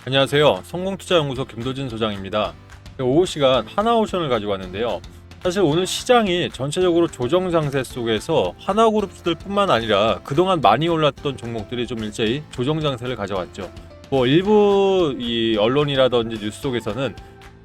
안녕하세요. 성공투자연구소 김도진 소장입니다. 오후 시간 하나오션을 가지고 왔는데요. 사실 오늘 시장이 전체적으로 조정 장세 속에서 하나그룹들 뿐만 아니라 그동안 많이 올랐던 종목들이 좀 일제히 조정 장세를 가져왔죠. 뭐 일부 이 언론이라든지 뉴스 속에서는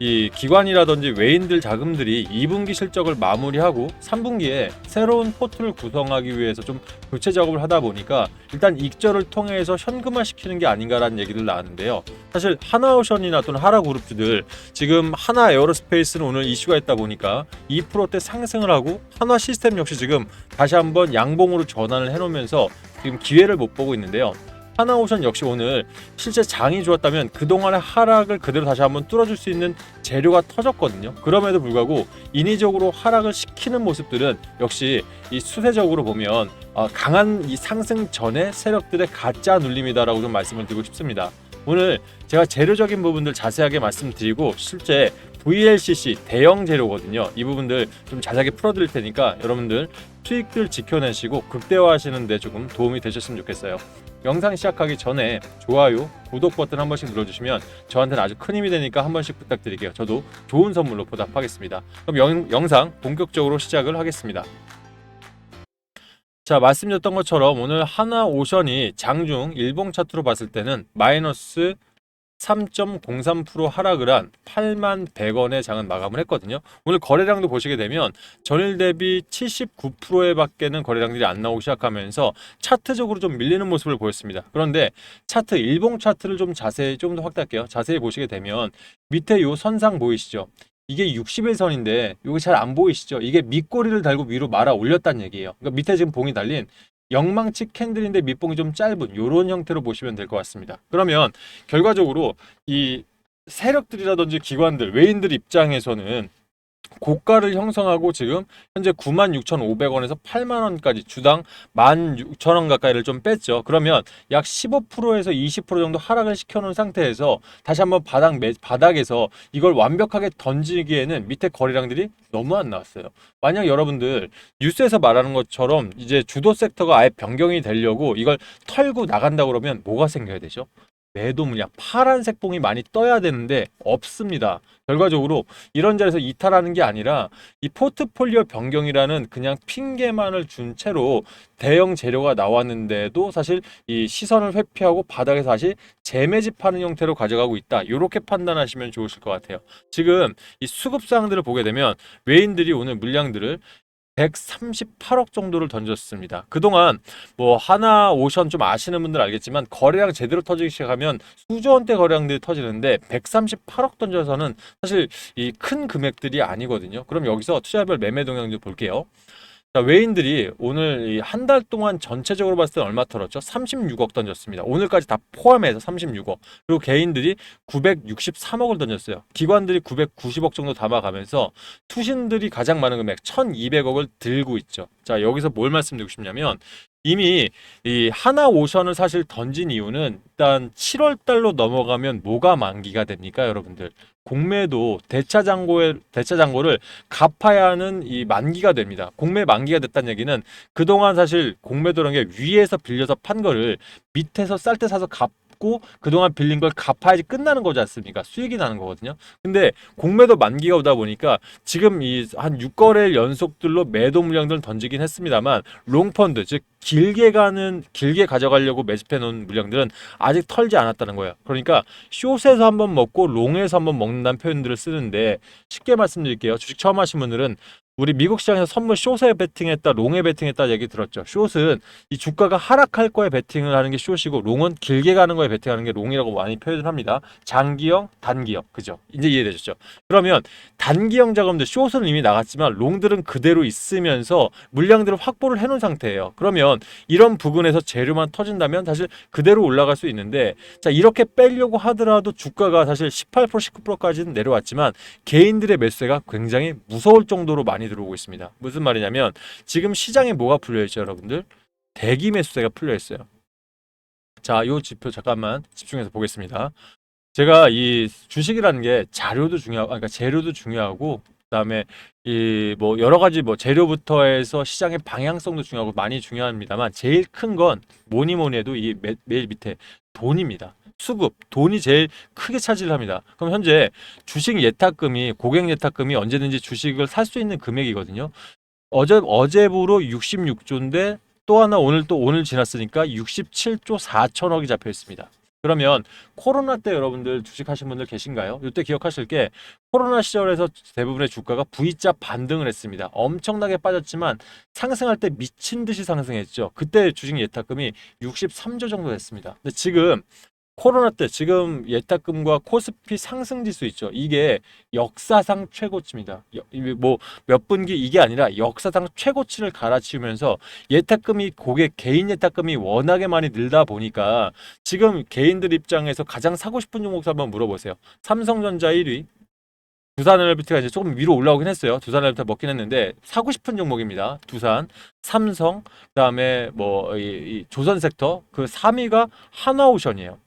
이 기관이라든지 외인들 자금들이 2분기 실적을 마무리하고 3분기에 새로운 포트를 구성하기 위해서 좀 교체 작업을 하다 보니까 일단 익절을 통해서 현금화 시키는 게 아닌가라는 얘기를 나왔는데요. 사실 하나오션이나 또는 하나그룹주들 지금 하나에어로스페이스는 오늘 이슈가 있다 보니까 2%대 상승을 하고 한화시스템 역시 지금 다시 한번 양봉으로 전환을 해놓으면서 지금 기회를 못 보고 있는데요. 하나오션 역시 오늘 실제 장이 좋았다면 그동안의 하락을 그대로 다시 한번 뚫어줄 수 있는 재료가 터졌거든요. 그럼에도 불구하고 인위적으로 하락을 시키는 모습들은 역시 이 수세적으로 보면 강한 이 상승 전의 세력들의 가짜 눌림이다라고 좀 말씀을 드리고 싶습니다. 오늘 제가 재료적인 부분들 자세하게 말씀드리고 실제 VLCC 대형 재료거든요. 이 부분들 좀 자세하게 풀어드릴 테니까 여러분들 수익들 지켜내시고 극대화하시는 데 조금 도움이 되셨으면 좋겠어요. 영상 시작하기 전에 좋아요, 구독 버튼 한 번씩 눌러주시면 저한테는 아주 큰 힘이 되니까 한 번씩 부탁드릴게요. 저도 좋은 선물로 보답하겠습니다. 그럼 영상 본격적으로 시작을 하겠습니다. 자, 말씀드렸던 것처럼 오늘 하나오션이 장중 일봉 차트로 봤을 때는 마이너스 3.03% 하락을 한 81,100원의 장은 마감을 했거든요. 오늘 거래량도 보시게 되면 전일 대비 79%에 밖에는 거래량들이 안 나오기 시작하면서 차트적으로 좀 밀리는 모습을 보였습니다. 그런데 차트 일봉 차트를 좀 자세히 좀 더 확대할게요. 자세히 보시게 되면 밑에 요 선상 보이시죠? 이게 60일선인데 이게 잘 안 보이시죠? 이게 밑꼬리를 달고 위로 말아 올렸다는 얘기예요. 그러니까 밑에 지금 봉이 달린 영망치 캔들인데 밑봉이 좀 짧은 이런 형태로 보시면 될 것 같습니다. 그러면 결과적으로 이 세력들이라든지 기관들, 외인들 입장에서는 고가를 형성하고 지금 현재 96,500원에서 8만원까지 주당 16,000원 가까이를 좀 뺐죠. 그러면 약 15%에서 20% 정도 하락을 시켜놓은 상태에서 다시 한번 바닥에서 이걸 완벽하게 던지기에는 밑에 거래량들이 너무 안 나왔어요. 만약 여러분들 뉴스에서 말하는 것처럼 이제 주도 섹터가 아예 변경이 되려고 이걸 털고 나간다 그러면 뭐가 생겨야 되죠? 매도 물량, 파란색 봉이 많이 떠야 되는데 없습니다. 결과적으로 이런 자리에서 이탈하는 게 아니라 이 포트폴리오 변경이라는 그냥 핑계만을 준 채로 대형 재료가 나왔는데도 사실 이 시선을 회피하고 바닥에서 다시 재매집하는 형태로 가져가고 있다. 이렇게 판단하시면 좋으실 것 같아요. 지금 이 수급 사항들을 보게 되면 외인들이 오늘 물량들을 138억 정도를 던졌습니다. 그동안 뭐 하나오션 좀 아시는 분들 알겠지만 거래량 제대로 터지기 시작하면 수조 원대 거래량들이 터지는데 138억 던져서는 사실 이 큰 금액들이 아니거든요. 그럼 여기서 투자별 매매 동향 좀 볼게요. 자, 외인들이 오늘 한 달 동안 전체적으로 봤을 때 얼마 털었죠? 36억 던졌습니다. 오늘까지 다 포함해서 36억. 그리고 개인들이 963억을 던졌어요. 기관들이 990억 정도 담아가면서 투신들이 가장 많은 금액 1200억을 들고 있죠. 자, 여기서 뭘 말씀드리고 싶냐면 이미 이 하나오션을 사실 던진 이유는 일단 7월 달로 넘어가면 뭐가 만기가 됩니까, 여러분들? 공매도 대차 잔고를 갚아야 하는 이 만기가 됩니다. 공매 만기가 됐다는 얘기는 그동안 사실 공매도라는 게 위에서 빌려서 판 거를 밑에서 쌀 때 사서 갚고 그동안 빌린 걸 갚아야지 끝나는 거지 않습니까? 수익이 나는 거거든요. 근데 공매도 만기가 오다 보니까 지금 이 한 6거래 연속들로 매도 물량들을 던지긴 했습니다만 롱펀드 즉 길게 가져가려고 매집해 놓은 물량들은 아직 털지 않았다는 거예요. 그러니까 숏에서 한번 먹고 롱에서 한번 먹는다는 표현들을 쓰는데 쉽게 말씀드릴게요. 주식 처음 하신 분들은 우리 미국 시장에서 선물 숏에 베팅했다, 롱에 베팅했다 얘기 들었죠. 숏은 이 주가가 하락할 거에 베팅을 하는 게 숏이고 롱은 길게 가는 거에 베팅하는 게 롱이라고 많이 표현을 합니다. 장기형, 단기형. 그죠? 이제 이해되셨죠? 그러면 단기형 자금들 숏은 이미 나갔지만 롱들은 그대로 있으면서 물량들을 확보를 해놓은 상태예요. 그러면 이런 부분에서 재료만 터진다면 사실 그대로 올라갈 수 있는데 자 이렇게 빼려고 하더라도 주가가 사실 18% 19%까지는 내려왔지만 개인들의 매수세가 굉장히 무서울 정도로 많이 들어오고 있습니다. 무슨 말이냐면 지금 시장에 뭐가 풀려있죠, 여러분들? 대기 매수세가 풀려있어요. 자, 이 지표 잠깐만 집중해서 보겠습니다. 제가 이 주식이라는 게 자료도 중요하고, 그러니까 재료도 중요하고, 그다음에 이 뭐 여러 가지 뭐 재료부터 해서 시장의 방향성도 중요하고 많이 중요합니다만 제일 큰 건 뭐니 뭐니 해도 이 매일 밑에 돈입니다. 수급, 돈이 제일 크게 차지를 합니다. 그럼 현재 주식 예탁금이, 고객 예탁금이 언제든지 주식을 살 수 있는 금액이거든요. 어제부로 66조인데 또 하나 오늘 지났으니까 67조 4천억이 잡혀 있습니다. 그러면 코로나 때 여러분들 주식하신 분들 계신가요? 이때 기억하실 게 코로나 시절에서 대부분의 주가가 V자 반등을 했습니다. 엄청나게 빠졌지만 상승할 때 미친 듯이 상승했죠. 그때 주식 예탁금이 63조 정도 됐습니다. 근데 지금 코로나 때 지금 예탁금과 코스피 상승 지수 있죠. 이게 역사상 최고치입니다. 뭐 몇 분기 이게 아니라 역사상 최고치를 갈아치우면서 예탁금이 고객 개인 예탁금이 워낙에 많이 늘다 보니까 지금 개인들 입장에서 가장 사고 싶은 종목 한번 물어보세요. 삼성전자 1위, 두산엘비트가 이제 조금 위로 올라오긴 했어요. 두산엘비트 먹긴 했는데 사고 싶은 종목입니다. 두산, 삼성, 그다음에 뭐 이 조선섹터 그 3위가 하나오션이에요.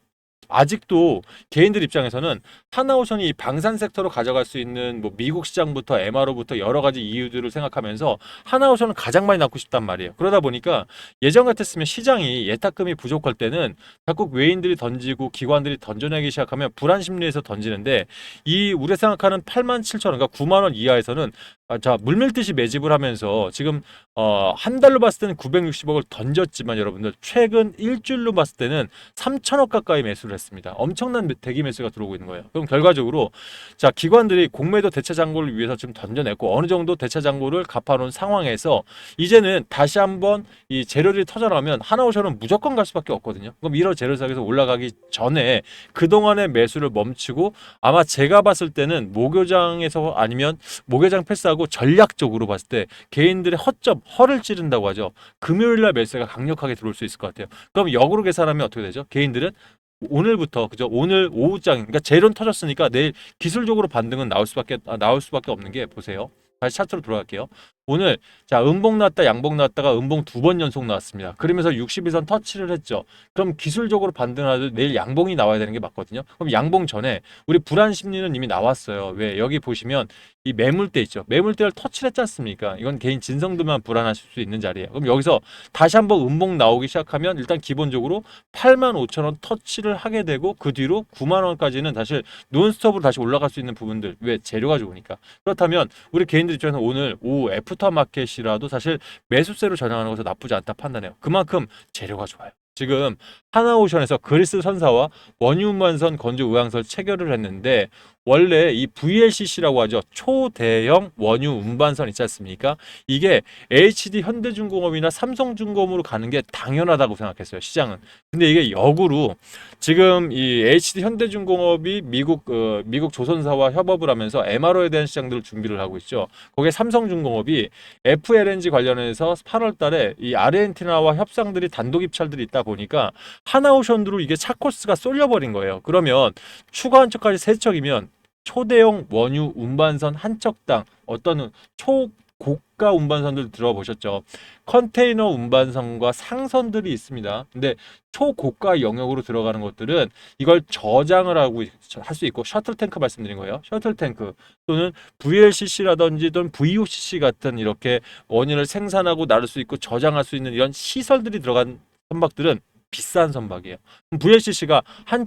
아직도 개인들 입장에서는 하나오션이 이 방산 섹터로 가져갈 수 있는 뭐 미국 시장부터 MRO부터 여러 가지 이유들을 생각하면서 하나오션을 가장 많이 낳고 싶단 말이에요. 그러다 보니까 예전 같았으면 시장이 예탁금이 부족할 때는 자꾸 외인들이 던지고 기관들이 던져내기 시작하면 불안 심리에서 던지는데 이 우리가 생각하는 8만 7천 원, 그러니까 9만 원 이하에서는 자 물밀듯이 매집을 하면서 지금 한 달로 봤을 때는 960억을 던졌지만 여러분들 최근 일주일로 봤을 때는 3천억 가까이 매수를 했습니다. 엄청난 대기 매수가 들어오고 있는 거예요. 그럼 결과적으로 자 기관들이 공매도 대차 잔고를 위해서 지금 던져냈고 어느 정도 대차 잔고를 갚아놓은 상황에서 이제는 다시 한번 이 재료들이 터져나오면 하나오션은 무조건 갈 수밖에 없거든요. 그럼 이런 재료사에서 올라가기 전에 그동안의 매수를 멈추고 아마 제가 봤을 때는 모교장에서 아니면 모교장 패스하고 전략적으로 봤을 때 개인들의 허를 찌른다고 하죠. 금요일날 매수가 강력하게 들어올 수 있을 것 같아요. 그럼 역으로 계산하면 어떻게 되죠? 개인들은 오늘부터 그죠? 오늘 오후장 그러니까 재료는 터졌으니까 내일 기술적으로 반등은 나올 수밖에 없는 게 보세요. 다시 차트로 돌아갈게요. 오늘 자 음봉 나왔다 양봉 나왔다가 음봉 2번 연속 나왔습니다. 그러면서 62선 터치를 했죠. 그럼 기술적으로 반등하도 내일 양봉이 나와야 되는 게 맞거든요. 그럼 양봉 전에 우리 불안 심리는 이미 나왔어요. 왜 여기 보시면 이 매물대 있죠. 매물대를 터치를 했지 않습니까? 이건 개인 진성도만 불안하실 수 있는 자리예요. 그럼 여기서 다시 한번 음봉 나오기 시작하면 일단 기본적으로 8만 5천 원 터치를 하게 되고 그 뒤로 9만 원까지는 다시 논스톱으로 다시 올라갈 수 있는 부분들 왜 재료가 좋으니까 그렇다면 우리 개인들 입장에서 오늘 오후 애프터마켓이라도 사실 매수세로 전향하는 것은 나쁘지 않다 판단해요. 그만큼 재료가 좋아요. 지금 하나오션에서 그리스 선사와 원유만선 건조 의왕설 체결을 했는데 원래 이 VLCC라고 하죠. 초대형 원유 운반선 있지 않습니까? 이게 HD 현대중공업이나 삼성중공업으로 가는 게 당연하다고 생각했어요. 시장은. 근데 이게 역으로 지금 이 HD 현대중공업이 미국 조선사와 협업을 하면서 MRO에 대한 시장들을 준비를 하고 있죠. 거기에 삼성중공업이 FLNG 관련해서 8월 달에 이 아르헨티나와 협상들이 단독 입찰들이 있다 보니까 하나오션으로 이게 차 코스가 쏠려버린 거예요. 그러면 추가 한 척까지 세 척이면 초대형 원유 운반선 한 척당 어떤 초고가 운반선들 들어보셨죠? 컨테이너 운반선과 상선들이 있습니다. 근데 초고가 영역으로 들어가는 것들은 이걸 저장을 하고 할 수 있고 셔틀 탱크 말씀드린 거예요. 셔틀 탱크 또는 VLCC라든지 또는 VOCC 같은 이렇게 원유를 생산하고 나를 수 있고 저장할 수 있는 이런 시설들이 들어간 선박들은 비싼 선박이에요. VLCC가 한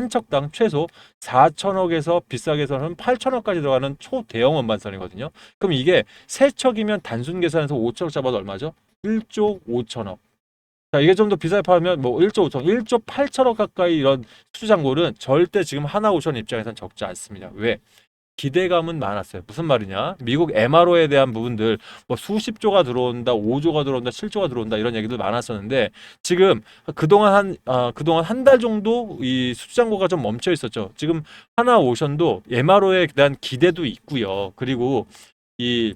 척당 최소 4천억에서 비싸게서는 8천억까지 들어가는 초대형 원반선이거든요. 그럼 이게 세 척이면 단순 계산해서 5천억 잡아도 얼마죠? 1조 5천억. 자, 이게 좀 더 비싸게 팔면 뭐 1조 5천억, 1조 8천억 가까이 이런 수장고는 절대 지금 하나오션 입장에선 적지 않습니다. 왜? 기대감은 많았어요. 무슨 말이냐? 미국 MRO에 대한 부분들 뭐 수십 조가 들어온다, 5조가 들어온다, 7조가 들어온다 이런 얘기들 많았었는데 지금 그동안 한 달 정도 이 수장고가 좀 멈춰 있었죠. 지금 하나오션도 MRO에 대한 기대도 있고요. 그리고 이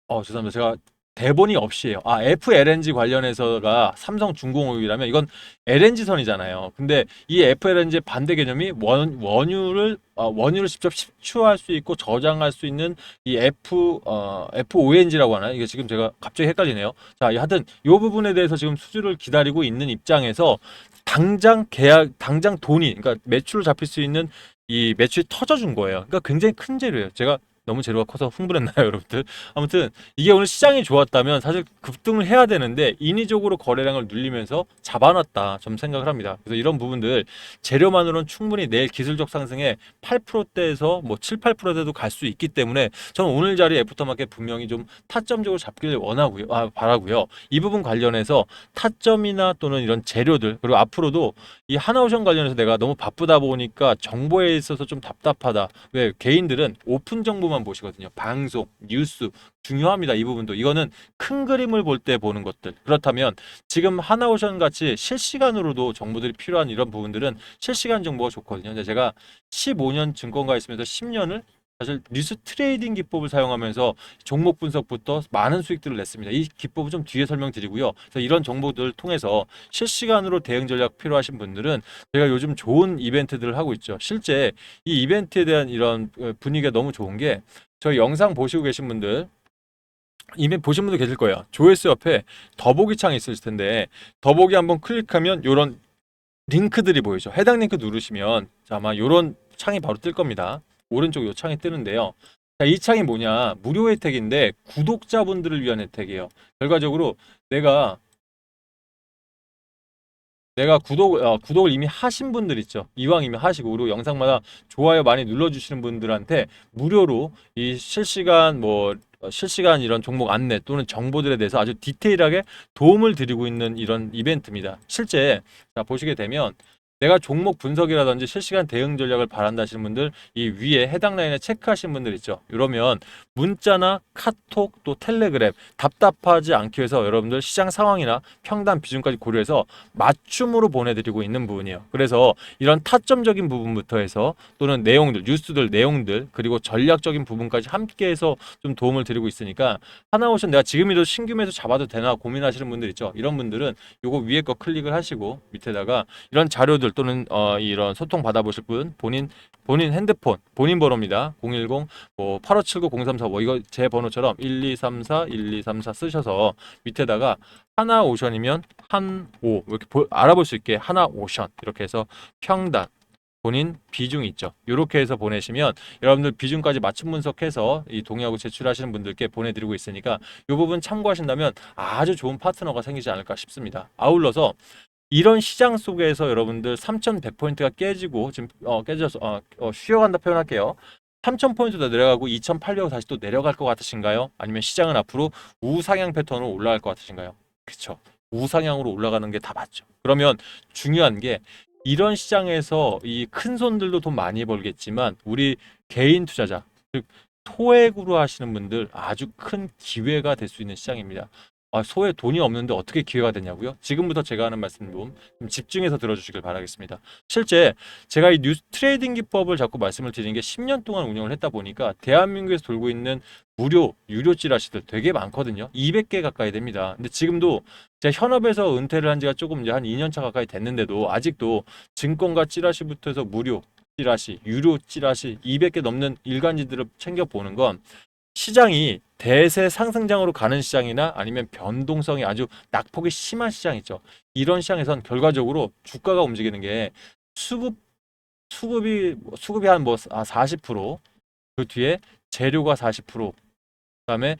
죄송합니다. 제가 대본이 없이에요. FLNG 관련해서가 삼성중공업이라면 이건 LNG선이잖아요. 근데 이 FLNG의 반대 개념이 원유를 직접 식추할 수 있고 저장할 수 있는 이 FONG라고 하나요? 이게 지금 제가 갑자기 헷갈리네요. 자, 하여튼 이 부분에 대해서 지금 수주를 기다리고 있는 입장에서 당장 돈이, 그러니까 매출을 잡힐 수 있는 이 매출이 터져준 거예요. 그러니까 굉장히 큰 재료예요. 제가 너무 재료가 커서 흥분했나요, 여러분들? 아무튼 이게 오늘 시장이 좋았다면 사실 급등을 해야 되는데 인위적으로 거래량을 눌리면서 잡아놨다 좀 생각을 합니다. 그래서 이런 부분들 재료만으로는 충분히 내일 기술적 상승에 8%대에서 뭐 7, 8%대도 갈 수 있기 때문에 저는 오늘 자리 애프터마켓 분명히 좀 타점적으로 잡기를 원하고요, 바라고요. 이 부분 관련해서 타점이나 또는 이런 재료들 그리고 앞으로도 이 하나오션 관련해서 내가 너무 바쁘다 보니까 정보에 있어서 좀 답답하다. 왜 개인들은 오픈 정보만 보시거든요. 방송, 뉴스 중요합니다. 이 부분도 이거는 큰 그림을 볼 때 보는 것들. 그렇다면 지금 하나오션 같이 실시간으로도 정보들이 필요한 이런 부분들은 실시간 정보가 좋거든요. 근데 제가 15년 증권가에 있으면서 10년을 사실 뉴스 트레이딩 기법을 사용하면서 종목 분석부터 많은 수익들을 냈습니다. 이 기법은 좀 뒤에 설명드리고요. 그래서 이런 정보들을 통해서 실시간으로 대응 전략 필요하신 분들은 제가 요즘 좋은 이벤트들을 하고 있죠. 실제 이 이벤트에 대한 이런 분위기가 너무 좋은 게 저희 영상 보시고 계신 분들 이미 보신 분도 계실 거예요. 조회수 옆에 더보기 창이 있을 텐데 더보기 한번 클릭하면 이런 링크들이 보이죠. 해당 링크 누르시면 아마 이런 창이 바로 뜰 겁니다. 오른쪽 이 창이 뜨는데요. 자, 이 창이 뭐냐? 무료 혜택인데 구독자분들을 위한 혜택이에요. 결과적으로 내가 구독을 이미 하신 분들 있죠. 이왕 이미 하시고 그리고 영상마다 좋아요 많이 눌러주시는 분들한테 무료로 이 실시간 이런 종목 안내 또는 정보들에 대해서 아주 디테일하게 도움을 드리고 있는 이런 이벤트입니다. 실제 자, 보시게 되면 내가 종목 분석이라든지 실시간 대응 전략을 바란다 하시는 분들 이 위에 해당 라인에 체크하신 분들 있죠. 이러면 문자나 카톡 또 텔레그램 답답하지 않기 위해서 여러분들 시장 상황이나 평단 비중까지 고려해서 맞춤으로 보내드리고 있는 부분이에요. 그래서 이런 타점적인 부분부터 해서 또는 내용들, 뉴스들 내용들 그리고 전략적인 부분까지 함께해서 좀 도움을 드리고 있으니까 하나오션 내가 지금이라도 신규 매수 잡아도 되나 고민하시는 분들 있죠. 이런 분들은 요거 위에 거 클릭을 하시고 밑에다가 이런 자료들 또는 이런 소통 받아보실 분 본인 핸드폰 본인 번호입니다. 010 뭐 8579-0345 이거 제 번호처럼 1234 1234 쓰셔서 밑에다가 하나오션이면 한오 이렇게 알아볼 수 있게 하나오션 이렇게 해서 평단 본인 비중이 있죠. 이렇게 해서 보내시면 여러분들 비중까지 맞춤 분석해서 이 동의하고 제출하시는 분들께 보내드리고 있으니까 이 부분 참고하신다면 아주 좋은 파트너가 생기지 않을까 싶습니다. 아울러서 이런 시장 속에서 여러분들 3,100포인트가 깨지고 지금 깨져서 쉬어간다 표현할게요. 3,000포인트도 내려가고 2,800 다시 또 내려갈 것 같으신가요? 아니면 시장은 앞으로 우상향 패턴으로 올라갈 것 같으신가요? 그렇죠. 우상향으로 올라가는 게 다 맞죠. 그러면 중요한 게 이런 시장에서 이 큰 손들도 돈 많이 벌겠지만 우리 개인 투자자 즉 소액으로 하시는 분들 아주 큰 기회가 될 수 있는 시장입니다. 소에 돈이 없는데 어떻게 기회가 되냐고요? 지금부터 제가 하는 말씀 좀 집중해서 들어주시길 바라겠습니다. 실제 제가 이 뉴스 트레이딩 기법을 자꾸 말씀을 드리는 게 10년 동안 운영을 했다 보니까 대한민국에서 돌고 있는 유료 찌라시들 되게 많거든요. 200개 가까이 됩니다. 근데 지금도 제가 현업에서 은퇴를 한 지가 조금 이제 한 2년 차 가까이 됐는데도 아직도 증권가 찌라시부터 해서 무료 찌라시, 유료 찌라시 200개 넘는 일간지들을 챙겨보는 건 시장이 대세 상승장으로 가는 시장이나 아니면 변동성이 아주 낙폭이 심한 시장 있죠. 이런 시장에선 결과적으로 주가가 움직이는 게 수급이 한 40%, 그 뒤에 재료가 40%, 그다음에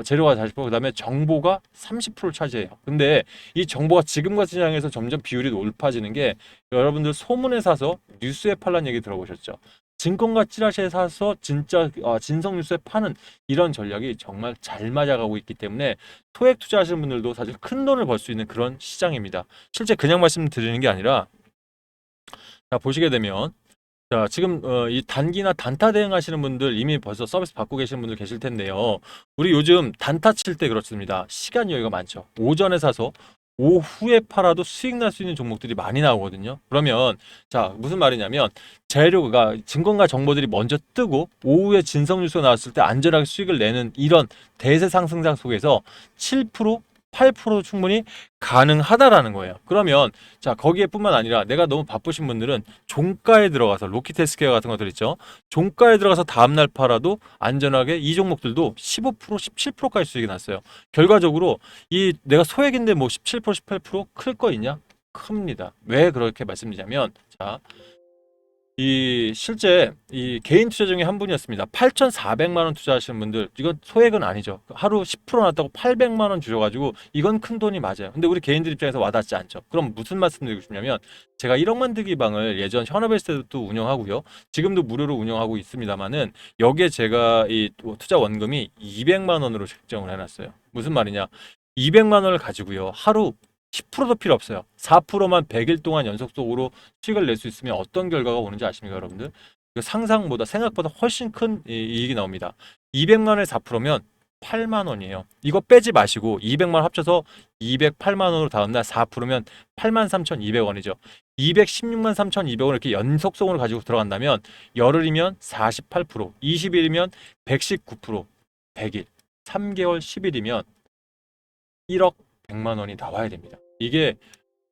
재료가 40%, 그다음에 정보가 30%를 차지해요. 근데 이 정보가 지금 같은 시장에서 점점 비율이 높아지는 게 여러분들 소문에 사서 뉴스에 팔란 얘기 들어보셨죠? 증권가 찌라시에 사서 진짜 진성 뉴스에 파는 이런 전략이 정말 잘 맞아가고 있기 때문에 소액 투자하시는 분들도 사실 큰 돈을 벌 수 있는 그런 시장입니다. 실제 그냥 말씀드리는 게 아니라 자 보시게 되면 자, 지금 이 단기나 단타 대응하시는 분들 이미 벌써 서비스 받고 계시는 분들 계실 텐데요. 우리 요즘 단타 칠 때 그렇습니다. 시간 여유가 많죠. 오전에 사서 오후에 팔아도 수익 날 수 있는 종목들이 많이 나오거든요. 그러면 자, 무슨 말이냐면 재료가 증권가 정보들이 먼저 뜨고 오후에 진성 뉴스가 나왔을 때 안전하게 수익을 내는 이런 대세 상승장 속에서 7% 8% 충분히 가능하다라는 거예요. 그러면 자 거기에뿐만 아니라 내가 너무 바쁘신 분들은 종가에 들어가서 로키테스케어 같은 것들 있죠. 종가에 들어가서 다음날 팔아도 안전하게 이 종목들도 15% 17%까지 수익이 났어요. 결과적으로 이 내가 소액인데 뭐 17% 18%클 거 있냐? 큽니다. 왜 그렇게 말씀드리냐면 자 이 실제 이 개인 투자 중에 한 분이었습니다. 8,400만 원 투자하시는 분들, 이건 소액은 아니죠. 하루 10% 났다고 800만 원 주셔가지고 이건 큰 돈이 맞아요. 근데 우리 개인들 입장에서 와닿지 않죠. 그럼 무슨 말씀드리고 싶냐면, 제가 1억 만들기 방을 예전 현업에 있을 때도 운영하고요. 지금도 무료로 운영하고 있습니다만은, 여기에 제가 이 투자 원금이 200만 원으로 책정을 해놨어요. 무슨 말이냐? 200만 원을 가지고요. 하루 10%도 필요 없어요. 4%만 100일 동안 연속적으로 수익을 낼 수 있으면 어떤 결과가 오는지 아십니까, 여러분들? 상상보다, 생각보다 훨씬 큰 이익이 나옵니다. 200만 원에 4%면 8만 원이에요. 이거 빼지 마시고 200만 원 합쳐서 208만 원으로 다음날 4%면 8만 3,200원이죠. 216만 3,200원 이렇게 연속성으로 가지고 들어간다면, 열흘이면 48%, 20일이면 119%, 100일, 3개월 10일이면 1억 100만 원이 나와야 됩니다. 이게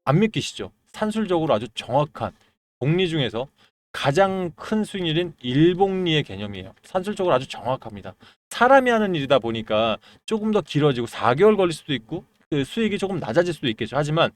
안 믿기시죠? 산술적으로 아주 정확한, 복리 중에서 가장 큰 수익률인 일복리의 개념이에요. 산술적으로 아주 정확합니다. 사람이 하는 일이다 보니까 조금 더 길어지고 4개월 걸릴 수도 있고 그 수익이 조금 낮아질 수도 있겠죠. 하지만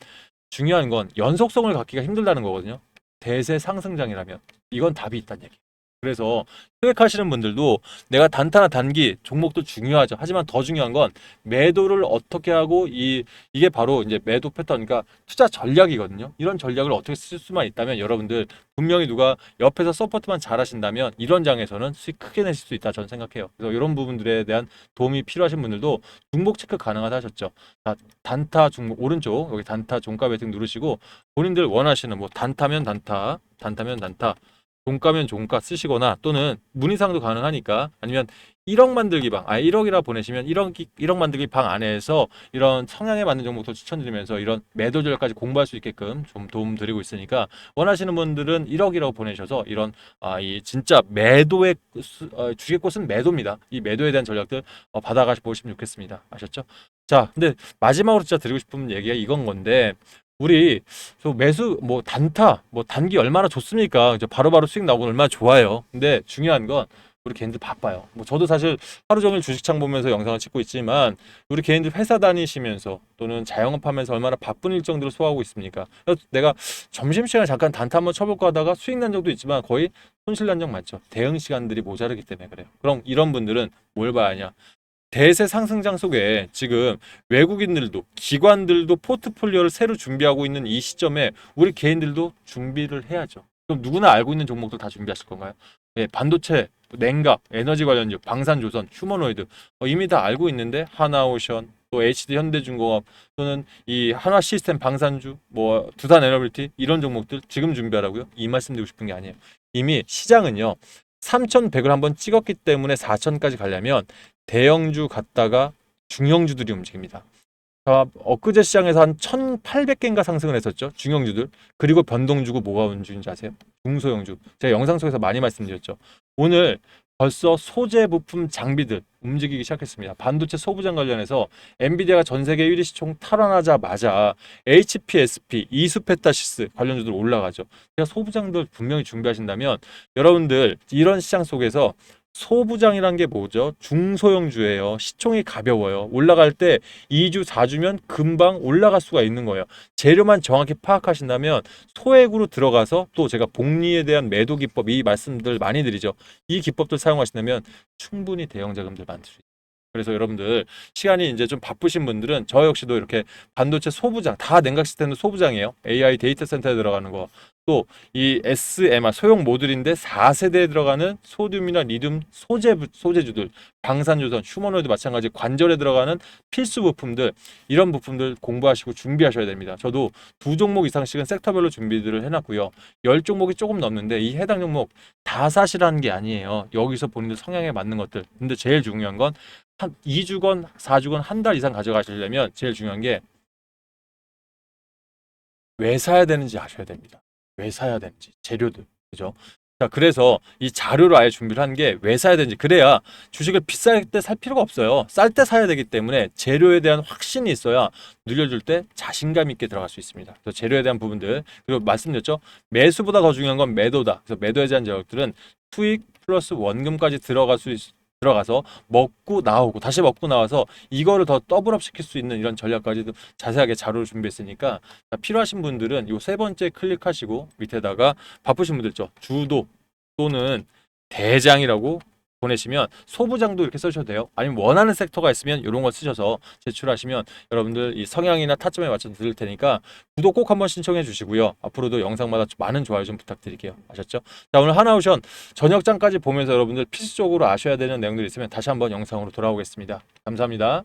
중요한 건 연속성을 갖기가 힘들다는 거거든요. 대세 상승장이라면 이건 답이 있다는 얘기. 그래서 소액하시는 분들도, 내가 단타나 단기 종목도 중요하죠. 하지만 더 중요한 건 매도를 어떻게 하고, 이게 바로 이제 매도 패턴, 그러니까 투자 전략이거든요. 이런 전략을 어떻게 쓸 수만 있다면, 여러분들 분명히 누가 옆에서 서포트만 잘 하신다면 이런 장에서는 수익 크게 내실 수 있다 저는 생각해요. 그래서 이런 부분들에 대한 도움이 필요하신 분들도 중복 체크 가능하다 하셨죠. 자, 단타 중복 오른쪽 여기 단타 종가 베팅 누르시고, 본인들 원하시는 뭐 단타면 단타, 단타면 단타, 종가면 종가 쓰시거나, 또는 문의사항도 가능하니까, 아니면 1억 만들기 방, 1억이라 보내시면 1억 만들기 방 안에서 이런 성향에 맞는 종목도 추천드리면서 이런 매도 전략까지 공부할 수 있게끔 좀 도움 드리고 있으니까, 원하시는 분들은 1억이라고 보내셔서 이런 이 진짜 매도의 주식의 꽃은 매도입니다. 이 매도에 대한 전략들 받아가 보시면 좋겠습니다. 아셨죠? 자, 근데 마지막으로 진짜 드리고 싶은 얘기가 이건 건데, 우리 매수 뭐 단타 뭐 단기 얼마나 좋습니까? 이제 바로바로 수익 나오고 얼마나 좋아요. 근데 중요한 건 우리 개인들 바빠요. 뭐 저도 사실 하루 종일 주식창 보면서 영상을 찍고 있지만, 우리 개인들 회사 다니시면서 또는 자영업하면서 얼마나 바쁜 일정들을 소화하고 있습니까? 그래서 내가 점심시간에 잠깐 단타 한번 쳐볼까 하다가 수익 난 적도 있지만 거의 손실 난 적 많죠. 대응 시간들이 모자르기 때문에 그래요. 그럼 이런 분들은 뭘 봐야 하냐? 대세 상승장 속에 지금 외국인들도, 기관들도 포트폴리오를 새로 준비하고 있는 이 시점에 우리 개인들도 준비를 해야죠. 그럼 누구나 알고 있는 종목들 다 준비하실 건가요? 네, 반도체, 냉각, 에너지 관련주, 방산조선, 휴머노이드 이미 다 알고 있는데, 하나오션, 또 HD 현대중공업, 또는 이 한화시스템 방산주, 뭐 두산에너빌티, 이런 종목들 지금 준비하라고요? 이 말씀드리고 싶은 게 아니에요. 이미 시장은요 3,100을 한번 찍었기 때문에 4,000까지 가려면 대형주 갔다가 중형주들이 움직입니다. 엊그제 시장에서 한 1,800개인가 상승을 했었죠. 중형주들. 그리고 변동주고 뭐가 움직이는지 아세요? 중소형주. 제가 영상 속에서 많이 말씀드렸죠. 오늘 벌써 소재 부품 장비들 움직이기 시작했습니다. 반도체 소부장 관련해서 엔비디아가 전 세계 1위 시총 탈환하자마자 HPSP, 이수페타시스 관련주들 올라가죠. 제가 소부장들 분명히 준비하신다면, 여러분들 이런 시장 속에서 소부장이란 게 뭐죠? 중소형주예요. 시총이 가벼워요. 올라갈 때 2주, 4주면 금방 올라갈 수가 있는 거예요. 재료만 정확히 파악하신다면 소액으로 들어가서, 또 제가 복리에 대한 매도 기법, 이 말씀들 많이 드리죠. 이 기법들 사용하신다면 충분히 대형 자금들 만들 수 있어요. 그래서 여러분들 시간이 이제 좀 바쁘신 분들은 저 역시도 이렇게 반도체 소부장, 다 냉각 시스템도 소부장이에요. AI 데이터 센터에 들어가는 거. 또 이 SMR 소형 모듈인데 4세대에 들어가는 소듐이나 리튬 소재주들, 방산조선, 휴머노이드 마찬가지 관절에 들어가는 필수 부품들, 이런 부품들 공부하시고 준비하셔야 됩니다. 저도 2종목 이상씩은 섹터별로 준비들을 해놨고요. 10종목이 조금 넘는데 이 해당 종목 다 사시라는 게 아니에요. 여기서 본인들 성향에 맞는 것들. 근데 제일 중요한 건 한 2주건 4주건 한 달 이상 가져가시려면 제일 중요한 게 왜 사야 되는지 아셔야 됩니다. 왜 사야 되는지, 재료들. 그죠? 자, 그래서 이 자료를 아예 준비를 한 게 왜 사야 되는지, 그래야 주식을 비쌀 때 살 필요가 없어요. 쌀 때 사야 되기 때문에 재료에 대한 확신이 있어야 늘려줄 때 자신감 있게 들어갈 수 있습니다. 그래서 재료에 대한 부분들, 그리고 말씀드렸죠. 매수보다 더 중요한 건 매도다. 그래서 매도에 대한 전략들은 수익 플러스 원금까지 들어갈 수 들어가서 먹고 나오고 다시 먹고 나와서 이거를 더 더블업 시킬 수 있는 이런 전략까지도 자세하게 자료를 준비했으니까 필요하신 분들은 이 세 번째 클릭하시고 밑에다가 바쁘신 분들 있죠. 주도 또는 대장이라고 보내시면 소부장도 이렇게 써주셔도 돼요. 아니면 원하는 섹터가 있으면 이런 걸 쓰셔서 제출하시면 여러분들 이 성향이나 타점에 맞춰서 드릴 테니까 구독 꼭 한번 신청해 주시고요. 앞으로도 영상마다 많은 좋아요 좀 부탁드릴게요. 아셨죠? 자, 오늘 하나오션 저녁장까지 보면서 여러분들 필수적으로 아셔야 되는 내용들이 있으면 다시 한번 영상으로 돌아오겠습니다. 감사합니다.